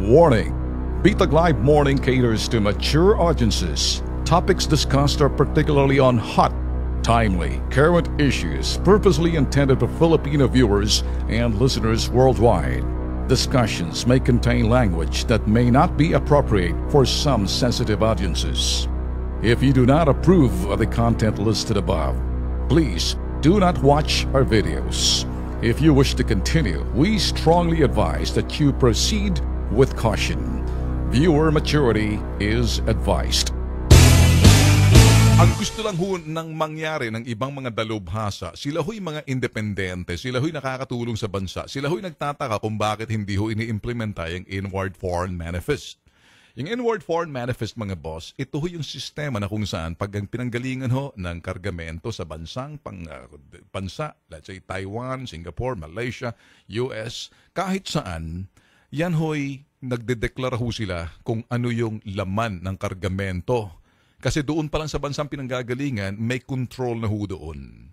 Warning! Bitag Live Morning caters to mature audiences. Topics discussed are particularly on hot, timely, current issues purposely intended for Filipino viewers and listeners worldwide. Discussions may contain language that may not be appropriate for some sensitive audiences. If you do not approve of the content listed above, please do not watch our videos. If you wish to continue, we strongly advise that you proceed with caution. Viewer maturity is advised. Ang gusto lang ho nang mangyari ng ibang mga dalubhasa, sila ho'y mga independente, sila ho'y nakakatulong sa bansa, sila ho'y nagtataka kung bakit hindi ho ini-implementa yung Inward Foreign Manifest. Yung Inward Foreign Manifest, mga boss, ito ho yung sistema na kung saan pag ang pinanggalingan ho ng kargamento sa bansang bansa, let's say Taiwan, Singapore, Malaysia, US, kahit saan, yan ho'y nagdedeklara ho sila kung ano yung laman ng kargamento. Kasi doon pa lang sa bansang pinanggagalingan, may control na ho doon.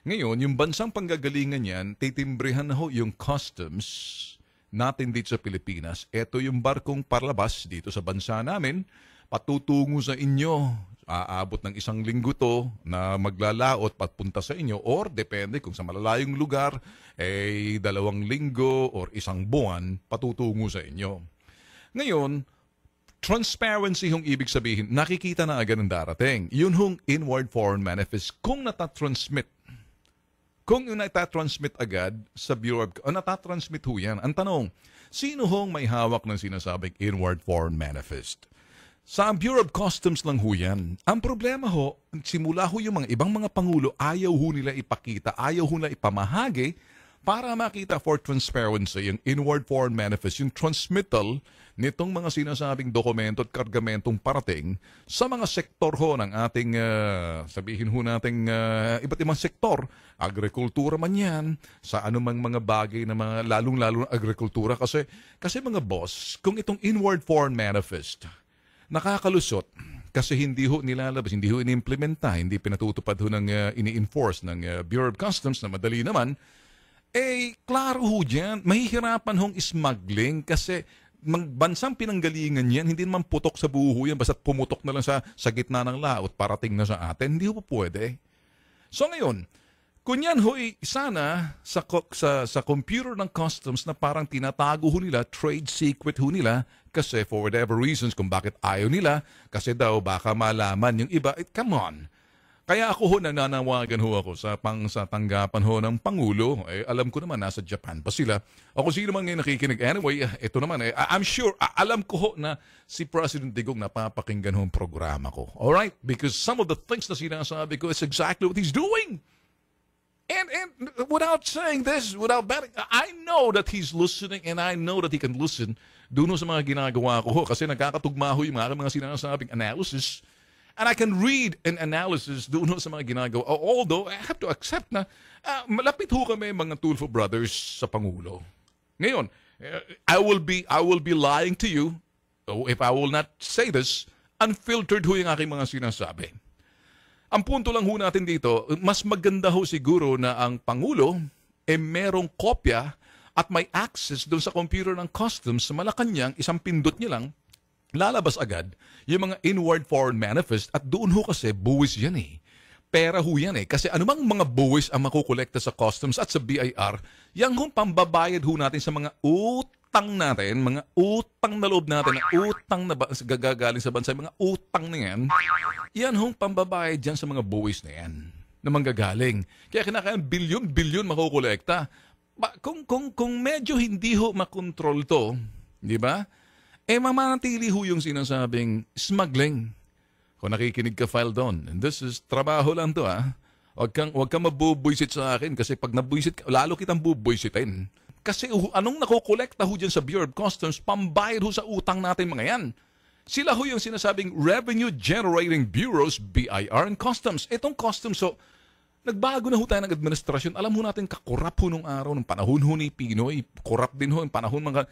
Ngayon, yung bansang panggagalingan yan, titimbrehan na ho yung customs natin dito sa Pilipinas. Ito yung barkong parlabas dito sa bansa namin, patutungo sa inyo. Aabot ng 1 linggo to na maglalaot papunta sa inyo, or depende kung sa malalayong lugar, 2 linggo or 1 buwan patutungo sa inyo. Ngayon, transparency hong ibig sabihin, nakikita na agad ng darating. Yun hong Inward Foreign Manifest, kung natatransmit. Kung yung natatransmit agad sa Bureau of... natatransmit ho yan. Ang tanong, sino hong may hawak ng sinasabing Inward Foreign Manifest? Sa Bureau of Customs lang ho yan. Ang problema ho, simula ho yung mga ibang mga pangulo, ayaw ho nila ipakita, ayaw ho nila ipamahagi para makita for transparency yung Inward Foreign Manifest, yung transmittal nitong mga sinasabing dokumento at kargamentong parating sa mga sektor ho ng ating, sabihin ho nating iba't ibang sektor, agrikultura man yan, sa anumang mga bagay na mga lalong-lalo na agrikultura. Kasi mga boss, kung itong Inward Foreign Manifest, nakakalusot kasi hindi ho nilalabas, hindi ho ini-implementa, hindi pinatutupad ho ng ini-enforce ng Bureau of Customs na madali naman, klaro ho dyan, mahihirapan hong smuggling kasi bansang pinanggalingan yan, hindi naman putok sa buho yan, basta't pumutok na lang sa gitna ng laot, parating na sa atin, hindi ho po pwede. So ngayon, kung yan ho'y sana sa computer ng customs na parang tinatago ho nila, trade secret ho nila, kasi for whatever reasons kung bakit ayaw nila, kasi daw baka malaman yung iba, come on. Kaya ako ho, nananawagan ho ako sa tanggapan ho ng Pangulo. Alam ko naman, nasa Japan pa sila. O kung sino man ngayon nakikinig. Anyway, ito naman, I'm sure, alam ko ho na si President Digong napapakinggan ho ang programa ko. Alright? Because some of the things na sinasabi ko is exactly what he's doing. And without saying this, without betting, I know that he's listening and I know that he can listen doon sa mga ginagawa ko ho. Kasi nagkakatugma ho yung mga sinasabing analysis. And I can read an analysis doon sa mga ginagawa. Although, I have to accept na malapit ho kami mga Tulfo brothers sa Pangulo. Ngayon, I will be lying to you if I will not say this, unfiltered ho yung aking mga sinasabi. Ang punto lang ho natin dito, mas maganda ho siguro na ang Pangulo merong kopya at may access doon sa computer ng customs sa Malacanang, isang pindot niya lang, lalabas agad yung mga Inward Foreign Manifest at doon ho kasi buwis yan Pera ho yan Kasi anumang mga buwis ang makukolekta sa customs at sa BIR, yang hong pambabayad ho natin sa mga utang natin, mga utang na loob natin, utang na gagaling sa bansa, mga utang na yan hong pambabayad dyan sa mga buwis na yan, na manggagaling. Kaya kinakailangan bilyon-bilyon makukolekta. Kung medyo hindi ho makontrol to, di ba? Mamanatili ho yung sinasabing smuggling. Kung nakikinig ka, file doon. And this is, trabaho lang to Huwag kang mabubuysit sa akin kasi pag nabuysit ka, lalo kitang bubuysitin. Kasi anong nakukolekta ho dyan sa Bureau of Customs, pambayad ho sa utang natin mga yan. Sila ho yung sinasabing Revenue Generating Bureaus, BIR and Customs. Itong Customs, nagbago na ho tayo ng administrasyon. Alam ho natin, kakurap ho nung araw, ng panahon ho ni Pinoy, kurap din ho, yung panahon mga...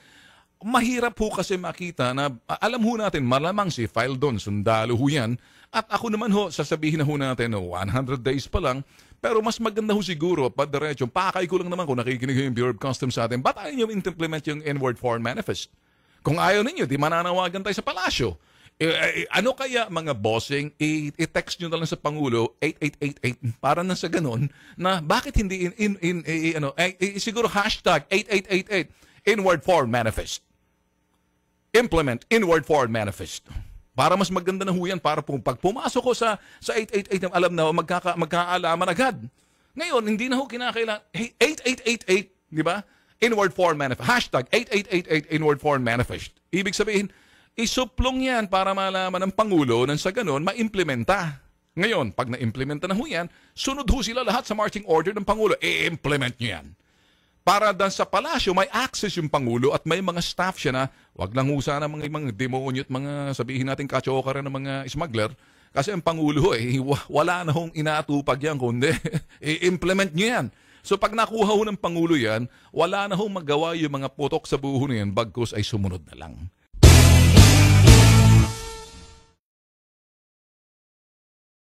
Mahirap ho kasi makita na, alam ho natin, malamang si file doon, sundalo ho yan. At ako naman ho, sasabihin na ho natin, 100 days pa lang, pero mas maganda ho siguro, padiretso, pakay ko lang naman kung nakikinig yung Bureau of Customs sa atin, ba't ayaw nyo implement yung Inward Foreign Manifest? Kung ayaw ninyo, di mananawagan tayo sa palasyo. Ano kaya mga bossing, i-text nyo na lang sa Pangulo 8888 para na sa ganun na bakit hindi siguro hashtag 8888 inward foreign manifest. Implement inward foreign manifest. Para mas maganda na ho yan, para pag pumasok ko sa 888, alam na magkaalaman agad. Ngayon, hindi na ho kinakailangan. Hey, 8888, di ba? Inward foreign manifest. Hashtag 8888 inward foreign manifest. Ibig sabihin, isuplong yan para malaman ng Pangulo nang sa ganun, maimplementa. Ngayon, pag na-implementa na ho yan, sunod ho sila lahat sa marching order ng Pangulo. I-implement nyo yan. Para dan sa palasyo, may access yung Pangulo at may mga staff siya na wag lang ho sana mga demonyo at mga sabihin natin katsokara ng mga smuggler. Kasi ang Pangulo wala na hong inaatupag yan kundi i-implement nyo yan. So pag nakuha ho ng Pangulo yan, wala na hong magawa yung mga putok sa buho na yan bagkus ay sumunod na lang.